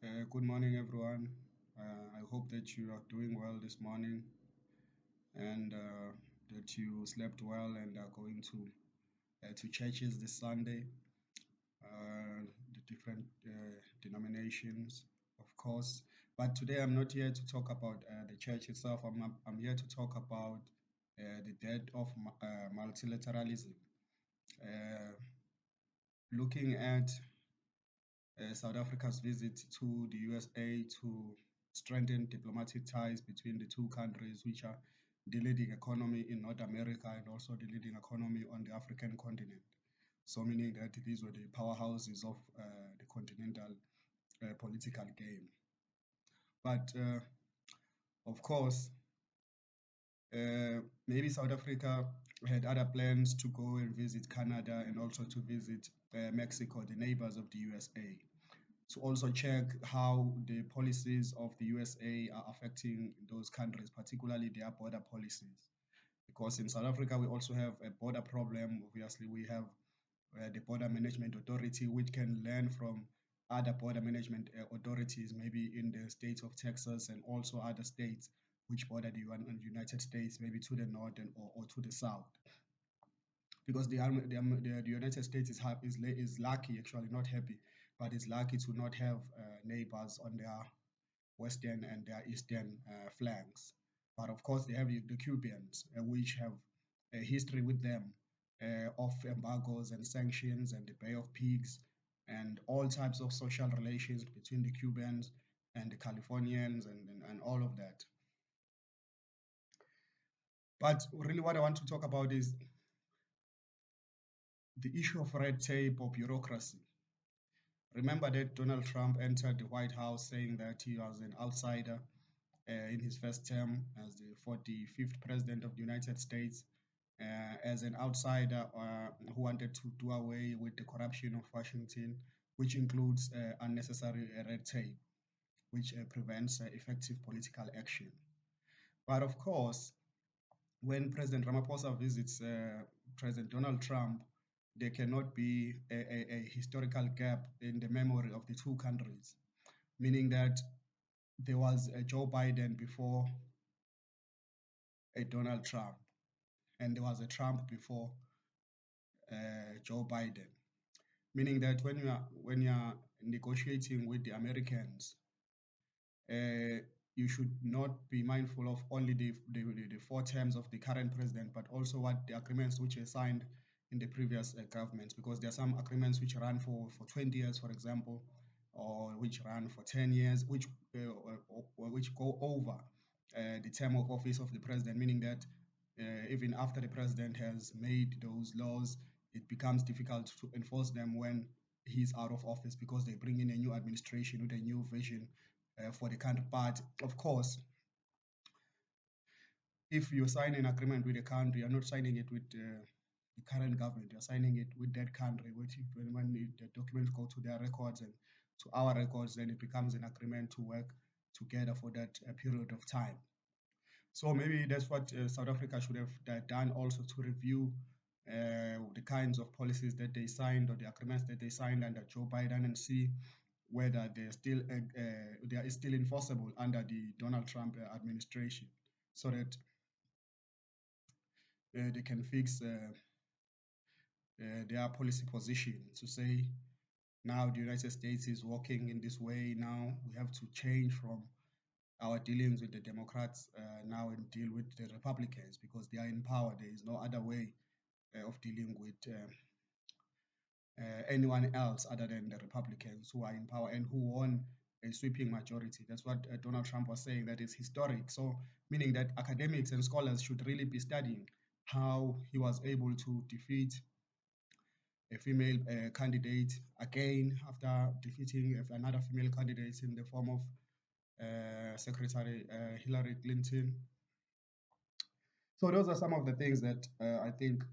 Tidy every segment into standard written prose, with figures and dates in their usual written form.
Good morning, everyone. I hope that you are doing well this morning and that you slept well and are going to churches this Sunday, the different denominations, of course. But today I'm not here to talk about the church itself. I'm here to talk about the death of multilateralism. Uh, Looking at South Africa's visit to the USA to strengthen diplomatic ties between the two countries, which are the leading economy in North America and also the leading economy on the African continent. So, meaning that these were the powerhouses of the continental political game. But of course, maybe South Africa had other plans to go and visit Canada and also to visit Mexico, the neighbors of the USA, to also check how the policies of the USA are affecting those countries, particularly their border policies. Because in South Africa, we also have a border problem. Obviously, we have the Border Management Authority, which can learn from other border management authorities, maybe in the state of Texas and also other states which border the United States, maybe to the north or to the south. Because the United States is lucky, actually not happy, but is lucky to not have neighbors on their western and their eastern flanks. But of course, they have the Cubans, which have a history with them of embargoes and sanctions and the Bay of Pigs and all types of social relations between the Cubans and the Californians and all of that. But really, what I want to talk about is the issue of red tape or bureaucracy. Remember that Donald Trump entered the White House saying that he was an outsider in his first term as the 45th president of the United States, as an outsider who wanted to do away with the corruption of Washington, which includes unnecessary red tape, which prevents effective political action. But of course, when President Ramaphosa visits President Donald Trump, there cannot be a historical gap in the memory of the two countries, meaning that there was a Joe Biden before a Donald Trump, and there was a Trump before Joe Biden. Meaning that when you are negotiating with the Americans, you should not be mindful of only the four terms of the current president, but also what the agreements which are signed in the previous governments, because there are some agreements which run for 20 years, for example, or which run for 10 years, which go over the term of office of the president, meaning that even after the president has made those laws, it becomes difficult to enforce them when he's out of office because they bring in a new administration with a new vision for the country. But of course, if you sign an agreement with a country, you're not signing it with the current government, you're signing it with that country, which when the documents go to their records and to our records, then it becomes an agreement to work together for that period of time. So maybe that's what South Africa should have done also, to review the kinds of policies that they signed or the agreements that they signed under Joe Biden and see whether they are still enforceable under the Donald Trump administration, so that they can fix their policy position to say, now the United States is working in this way. Now we have to change from our dealings with the Democrats now and deal with the Republicans because they are in power. There is no other way of dealing with anyone else other than the Republicans who are in power and who won a sweeping majority. That's what Donald Trump was saying, that is historic. So, meaning that academics and scholars should really be studying how he was able to defeat a female candidate again after defeating another female candidate in the form of Secretary Hillary Clinton. So those are some of the things that I think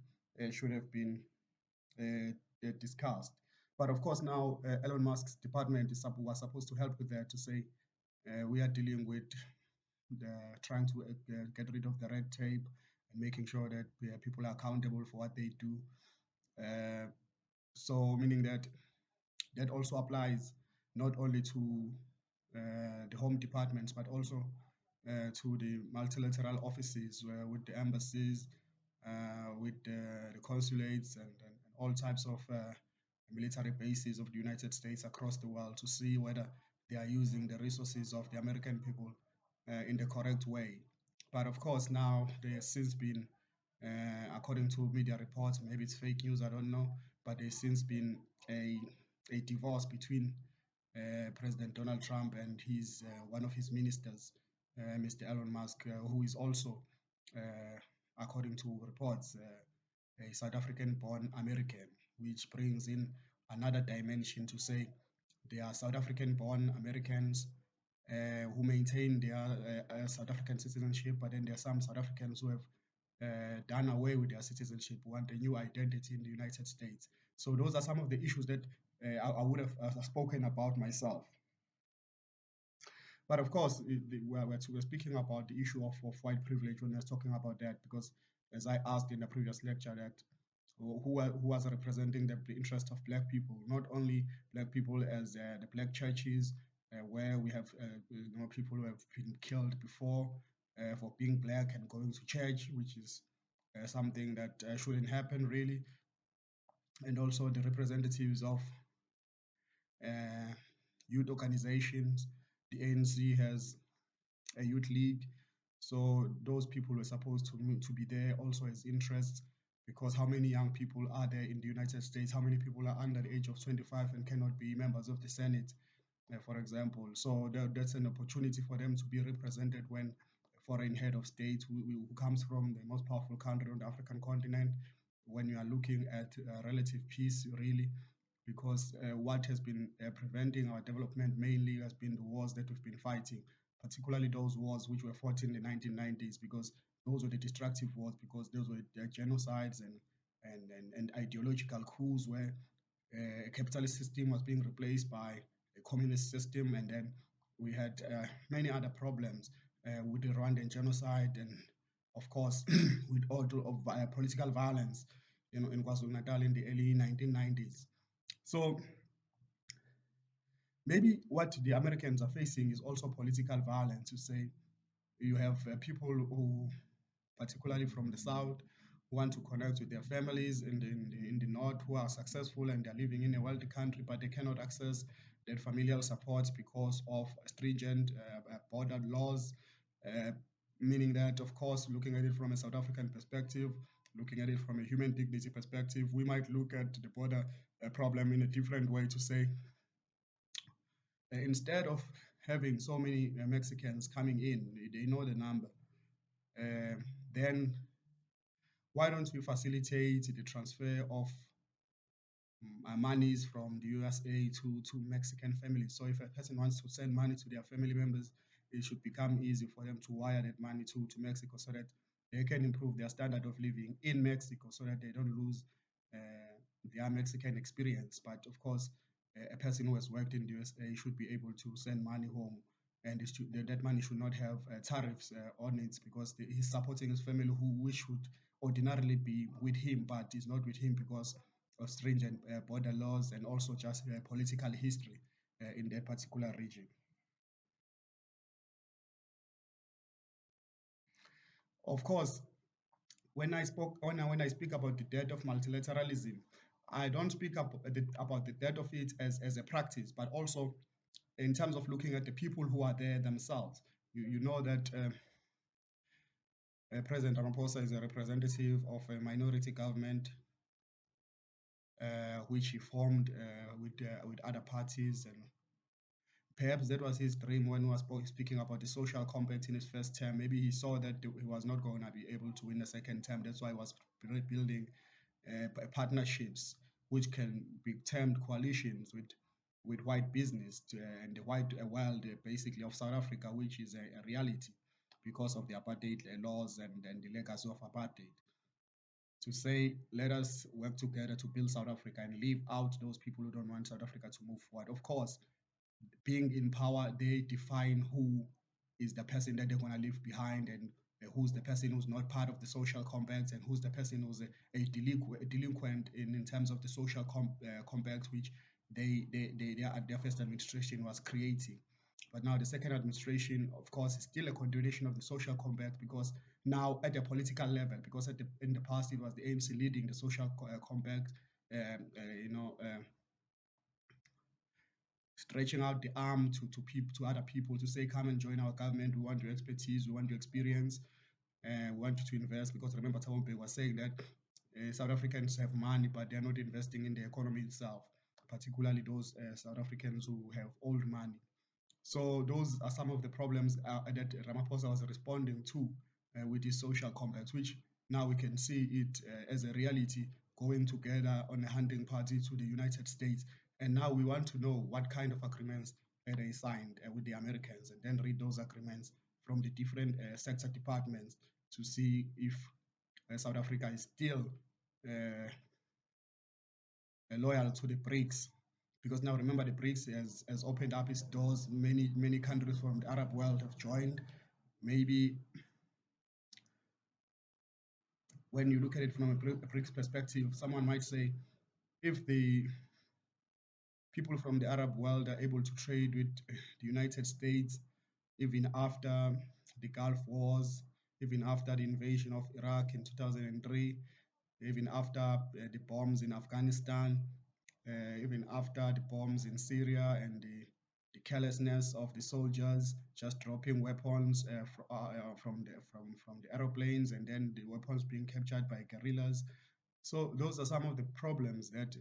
should have been discussed. But of course, now Elon Musk's department was supposed to help with that, to say we are dealing with trying to get rid of the red tape and making sure that people are accountable for what they do. Uh, so meaning that that also applies not only to the home departments, but also to the multilateral offices with the embassies, with the consulates, and all types of military bases of the United States across the world to see whether they are using the resources of the American people in the correct way. But of course, now there's since been, according to media reports, maybe it's fake news, I don't know, but there's since been a divorce between President Donald Trump and his one of his ministers, Mr. Elon Musk, who is also, according to reports, a South African-born American, which brings in another dimension to say they are South African-born Americans who maintain their South African citizenship, but then there are some South Africans who have done away with their citizenship, want a new identity in the United States. So those are some of the issues that I would have spoken about myself. But of course, we're speaking about the issue of white privilege when we're talking about that, because as I asked in the previous lecture, that who was representing the interest of black people, not only black people as the black churches, where we have people who have been killed before for being black and going to church, which is something that shouldn't happen really, and also the representatives of uh, youth organizations. The ANC has a youth league. So those people were supposed to be there also as interests, because how many young people are there in the United States? How many people are under the age of 25 and cannot be members of the Senate, for example? So that's an opportunity for them to be represented when a foreign head of state who comes from the most powerful country on the African continent, when you are looking at relative peace, really, because what has been preventing our development mainly has been the wars that we've been fighting, particularly those wars which were fought in the 1990s, because those were the destructive wars, because those were the genocides and ideological coups where a capitalist system was being replaced by a communist system, and then we had many other problems with the Rwandan genocide, and of course with all of political violence, in KwaZulu-Natal in the early 1990s. So maybe what the Americans are facing is also political violence. To say you have people who, particularly from the South, who want to connect with their families in the North, who are successful and they're living in a wealthy country, but they cannot access that familial support because of stringent border laws. Uh, Meaning that, of course, looking at it from a South African perspective, looking at it from a human dignity perspective, we might look at the border problem in a different way to say, instead of having so many Mexicans coming in, they know the number, uh, then why don't we facilitate the transfer of monies from the USA to Mexican families? So if a person wants to send money to their family members, it should become easy for them to wire that money to Mexico, so that they can improve their standard of living in Mexico, so that they don't lose their Mexican experience. But of course, a person who has worked in the USA should be able to send money home, and that money should not have tariffs on it, because he's supporting his family who which should ordinarily be with him, but is not with him because of stringent border laws and also just political history in that particular region. Of course, when I speak about the death of multilateralism, I don't speak about the death of it as a practice, but also in terms of looking at the people who are there themselves. You know that President Ramaphosa is a representative of a minority government, which he formed with other parties, and perhaps that was his dream when he was speaking about the social compact in his first term. Maybe he saw that he was not going to be able to win a second term. That's why he was building partnerships, which can be termed coalitions with white business and the white world, basically, of South Africa, which is a reality because of the apartheid laws and the legacy of apartheid. To say, let us work together to build South Africa and leave out those people who don't want South Africa to move forward. Of course, being in power, they define who is the person that they're going to leave behind, and who's the person who's not part of the social compact, and who's the person who's a delinquent in terms of the social compact which their first administration was creating. But now the second administration, of course, is still a continuation of the social compact because now at the political level, because in the past it was the ANC leading the social compact, you know, stretching out the arm to people to other people to say, come and join our government. We want your expertise, we want your experience, and we want you to invest. Because remember, Tawombe was saying that South Africans have money, but they're not investing in the economy itself, particularly those South Africans who have old money. So those are some of the problems that Ramaphosa was responding to with his social complex, which now we can see it as a reality going together on a hunting party to the United States. And now we want to know what kind of agreements they signed with the Americans, and then read those agreements from the different sector departments to see if South Africa is still uh, loyal to the BRICS, because now remember the BRICS has opened up its doors. Many countries from the Arab world have joined. Maybe when you look at it from a BRICS perspective, someone might say if the people from the Arab world are able to trade with the United States, even after the Gulf Wars, even after the invasion of Iraq in 2003, even after the bombs in Afghanistan, even after the bombs in Syria and the carelessness of the soldiers just dropping weapons from the aeroplanes and then the weapons being captured by guerrillas. So those are some of the problems that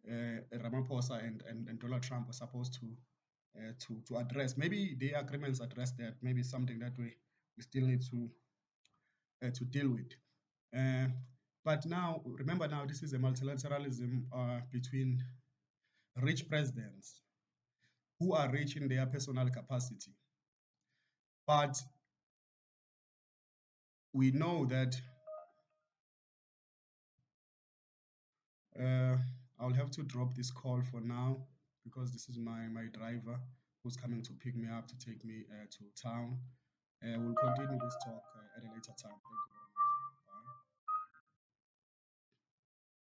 Ramaphosa and Donald Trump were supposed to address. Maybe the agreements address that. Maybe something that we still need to deal with. Uh, but now, remember now, this is a multilateralism between rich presidents who are rich in their personal capacity. But we know that uh, I'll have to drop this call for now because this is my driver who's coming to pick me up to take me to town. We'll continue this talk at a later time. Thank you.